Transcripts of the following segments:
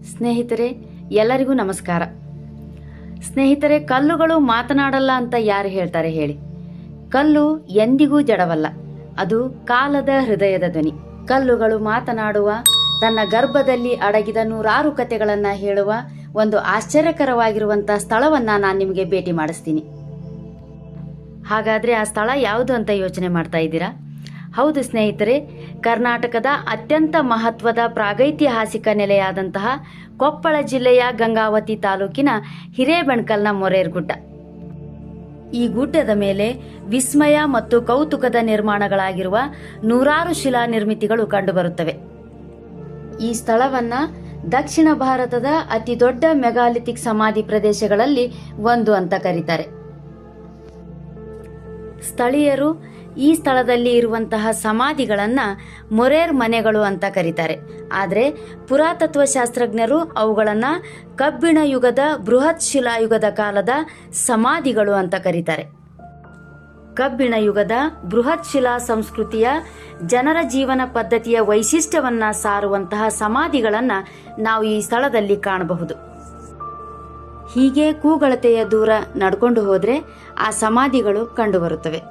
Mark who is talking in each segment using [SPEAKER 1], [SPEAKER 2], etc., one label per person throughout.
[SPEAKER 1] ಸ್ನೇಹಿತರೆ, ಎಲ್ಲರಿಗೂ ನಮಸ್ಕಾರ. ಸ್ನೇಹಿತರೆ, ಕಲ್ಲುಗಳು ಮಾತನಾಡಲ್ಲ ಅಂತ ಯಾರು ಹೇಳ್ತಾರೆ ಹೇಳಿ? ಕಲ್ಲು ಎಂದಿಗೂ ಜಡವಲ್ಲ, ಅದು ಕಾಲದ ಹೃದಯದ ಧ್ವನಿ. ಕಲ್ಲುಗಳು ಮಾತನಾಡುವ, ತನ್ನ ಗರ್ಭದಲ್ಲಿ ಅಡಗಿದ 100 ಕಥೆಗಳನ್ನು ಹೇಳುವ ಒಂದು ಆಶ್ಚರ್ಯಕರವಾಗಿರುವಂಥ ಸ್ಥಳವನ್ನು ನಾನು ನಿಮಗೆ ಭೇಟಿ ಮಾಡಿಸ್ತೀನಿ. ಹಾಗಾದರೆ ಆ ಸ್ಥಳ ಯಾವುದು ಅಂತ ಯೋಚನೆ ಮಾಡ್ತಾ ಇದ್ದೀರಾ? ಹೌದು ಸ್ನೇಹಿತರೆ, ಕರ್ನಾಟಕದ ಅತ್ಯಂತ ಮಹತ್ವದ ಪ್ರಾಗೈತಿಹಾಸಿಕ ನೆಲೆಯಾದಂತಹ ಕೊಪ್ಪಳ ಜಿಲ್ಲೆಯ ಗಂಗಾವತಿ ತಾಲೂಕಿನ ಹಿರೇಬೆಣಕಲ್ನ ಮೊರೇರ್ಗುಡ್ಡ. ಈ ಗುಡ್ಡದ ಮೇಲೆ ವಿಸ್ಮಯ ಮತ್ತು ಕೌತುಕದ ನಿರ್ಮಾಣಗಳಾಗಿರುವ 100 ಶಿಲಾ ನಿರ್ಮಿತಿಗಳು ಕಂಡುಬರುತ್ತವೆ. ಈ ಸ್ಥಳವನ್ನ ದಕ್ಷಿಣ ಭಾರತದ ಅತಿ ದೊಡ್ಡ ಮೆಗಾಲಿಥಿಕ್ ಸಮಾಧಿ ಪ್ರದೇಶಗಳಲ್ಲಿ ಒಂದು ಅಂತ ಕರೀತಾರೆ. ಸ್ಥಳೀಯರು ಈ ಸ್ಥಳದಲ್ಲಿ ಇರುವಂತಹ ಸಮಾಧಿಗಳನ್ನು ಮೊರೇರ್ ಮನೆಗಳು ಅಂತ ಕರೀತಾರೆ. ಆದರೆ ಪುರಾತತ್ವ ಶಾಸ್ತ್ರಜ್ಞರು ಅವುಗಳನ್ನು ಕಬ್ಬಿಣ ಯುಗದ ಬೃಹತ್ ಶಿಲಾಯುಗದ ಕಾಲದ ಸಮಾಧಿಗಳು ಅಂತ ಕರೀತಾರೆ. ಕಬ್ಬಿಣ ಯುಗದ ಬೃಹತ್ ಶಿಲಾ ಸಂಸ್ಕೃತಿಯ ಜನರ ಜೀವನ ಪದ್ಧತಿಯ ವೈಶಿಷ್ಟ್ಯವನ್ನ ಸಾರುವಂತಹ ಸಮಾಧಿಗಳನ್ನು ನಾವು ಈ ಸ್ಥಳದಲ್ಲಿ ಕಾಣಬಹುದು. ಹೀಗೆ ಕೂಗಳತೆಯ ದೂರ ನಡ್ಕೊಂಡು ಹೋದರೆ ಆ ಸಮಾಧಿಗಳು ಕಂಡುಬರುತ್ತವೆ.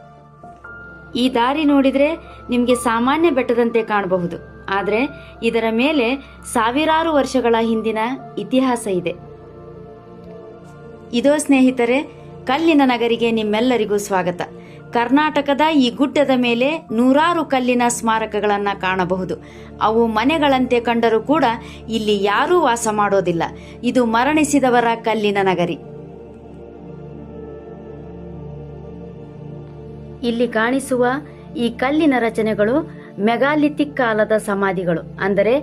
[SPEAKER 1] ಈ ದಾರಿ ನೋಡಿದರೆ ನಿಮಗೆ ಸಾಮಾನ್ಯ ಬೆಟ್ಟದಂತೆ ಕಾಣಬಹುದು, ಆದರೆ ಇದರ ಮೇಲೆ ಸಾವಿರಾರು ವರ್ಷಗಳ ಹಿಂದಿನ ಇತಿಹಾಸ ಇದೆ. ಇದೋ ಸ್ನೇಹಿತರೆ, ಕಲ್ಲಿನ ನಗರಿಗೆ ನಿಮ್ಮೆಲ್ಲರಿಗೂ ಸ್ವಾಗತ. ಕರ್ನಾಟಕದ ಈ ಗುಡ್ಡದ ಮೇಲೆ 100 ಕಲ್ಲಿನ ಸ್ಮಾರಕಗಳನ್ನು ಕಾಣಬಹುದು. ಅವು ಮನೆಗಳಂತೆ ಕಂಡರೂ ಕೂಡ ಇಲ್ಲಿ ಯಾರೂ ವಾಸ ಮಾಡೋದಿಲ್ಲ. ಇದು ಮರಣಿಸಿದವರ ಕಲ್ಲಿನ ನಗರಿ. ಇಲ್ಲಿ ಕಾಣಿಸುವ ಈ ಕಲ್ಲಿನ ರಚನೆಗಳು ಮೆಗಾಲಿಥಿಕ್ ಕಾಲದ ಸಮಾಧಿಗಳು. ಅಂದರೆ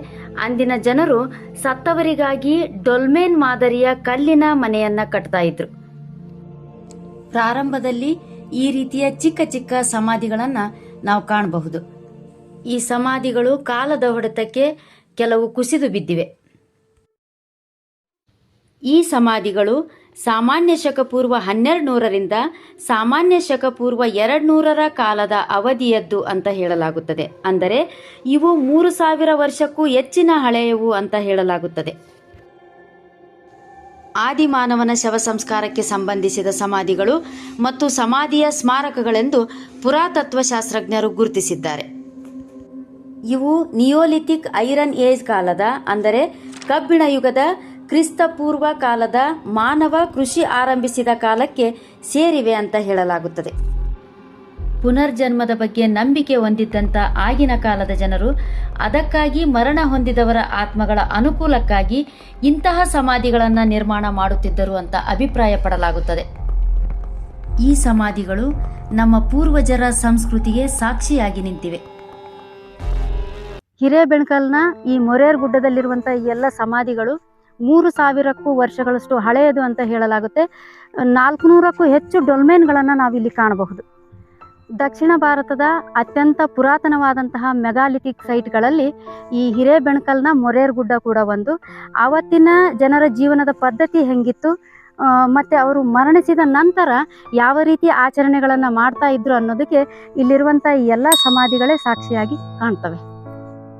[SPEAKER 1] ಅಂದಿನ ಜನರು ಸತ್ತವರಿಗಾಗಿ ಡೊಲ್ಮೇನ್ ಮಾದರಿಯ ಕಲ್ಲಿನ ಮನೆಯನ್ನ ಕಟ್ತಾ ಇದ್ರು. ಪ್ರಾರಂಭದಲ್ಲಿ ಈ ರೀತಿಯ ಚಿಕ್ಕ ಚಿಕ್ಕ ಸಮಾಧಿಗಳನ್ನ ನಾವು ಕಾಣಬಹುದು. ಈ ಸಮಾಧಿಗಳು ಕಾಲದ ಹೊಡೆತಕ್ಕೆ ಕೆಲವು ಕುಸಿದು ಬಿದ್ದಿವೆ. ಈ ಸಮಾಧಿಗಳು ಸಾಮಾನ್ಯ ಶಕ ಪೂರ್ವ 1200ರಿಂದ ಸಾಮಾನ್ಯ ಶಕ ಪೂರ್ವ 200ರ ಕಾಲದ ಅವಧಿಯದ್ದು ಅಂತ ಹೇಳಲಾಗುತ್ತದೆ. ಅಂದರೆ ಇವು 3000 ವರ್ಷಕ್ಕೂ ಹೆಚ್ಚಿನ ಹಳೆಯವು ಅಂತ ಹೇಳಲಾಗುತ್ತದೆ. ಆದಿಮಾನವನ ಶವ ಸಂಸ್ಕಾರಕ್ಕೆ ಸಂಬಂಧಿಸಿದ ಸಮಾಧಿಗಳು ಮತ್ತು ಸಮಾಧಿಯ ಸ್ಮಾರಕಗಳೆಂದು ಪುರಾತತ್ವ ಶಾಸ್ತ್ರಜ್ಞರು ಗುರುತಿಸಿದ್ದಾರೆ. ಇವು ನಿಯೋಲಿಥಿಕ್ ಐರನ್ ಏಜ್ ಕಾಲದ, ಅಂದರೆ ಕಬ್ಬಿಣ ಯುಗದ ಕ್ರಿಸ್ತ ಪೂರ್ವ ಕಾಲದ ಮಾನವ ಕೃಷಿ ಆರಂಭಿಸಿದ ಕಾಲಕ್ಕೆ ಸೇರಿವೆ ಅಂತ ಹೇಳಲಾಗುತ್ತದೆ. ಪುನರ್ಜನ್ಮದ ಬಗ್ಗೆ ನಂಬಿಕೆ ಹೊಂದಿದ್ದಂಥ ಆಗಿನ ಕಾಲದ ಜನರು ಅದಕ್ಕಾಗಿ ಮರಣ ಹೊಂದಿದವರ ಆತ್ಮಗಳ ಅನುಕೂಲಕ್ಕಾಗಿ ಇಂತಹ ಸಮಾಧಿಗಳನ್ನು ನಿರ್ಮಾಣ ಮಾಡುತ್ತಿದ್ದರು ಅಂತ ಅಭಿಪ್ರಾಯ ಪಡಲಾಗುತ್ತದೆ. ಈ ಸಮಾಧಿಗಳು ನಮ್ಮ ಪೂರ್ವಜರ ಸಂಸ್ಕೃತಿಗೆ ಸಾಕ್ಷಿಯಾಗಿ ನಿಂತಿವೆ. ಹಿರೇಬೆಣಕಲ್ನ ಈ ಮೊರೇರ್ ಗುಡ್ಡದಲ್ಲಿರುವಂಥ ಈ ಎಲ್ಲ ಸಮಾಧಿಗಳು 3000ಕ್ಕೂ ವರ್ಷಗಳಷ್ಟು ಹಳೆಯದು ಅಂತ ಹೇಳಲಾಗುತ್ತೆ. 400ಕ್ಕೂ ಹೆಚ್ಚು ಡೊಲ್ಮೇನ್ಗಳನ್ನು ನಾವಿಲ್ಲಿ ಕಾಣಬಹುದು. ದಕ್ಷಿಣ ಭಾರತದ ಅತ್ಯಂತ ಪುರಾತನವಾದಂತಹ ಮೆಗಾಲಿಥಿಕ್ ಸೈಟ್ಗಳಲ್ಲಿ ಈ ಹಿರೇಬೆಣಕಲ್ನ ಮೊರೇರ್ ಗುಡ್ಡ ಕೂಡ ಒಂದು. ಆವತ್ತಿನ ಜನರ ಜೀವನದ ಪದ್ಧತಿ ಹೆಂಗಿತ್ತು ಮತ್ತು ಅವರು ಮರಣಿಸಿದ ನಂತರ ಯಾವ ರೀತಿ ಆಚರಣೆಗಳನ್ನು ಮಾಡ್ತಾ ಇದ್ರು ಅನ್ನೋದಕ್ಕೆ ಇಲ್ಲಿರುವಂಥ ಈ ಎಲ್ಲ ಸಮಾಧಿಗಳೇ ಸಾಕ್ಷಿಯಾಗಿ ಕಾಣ್ತವೆ.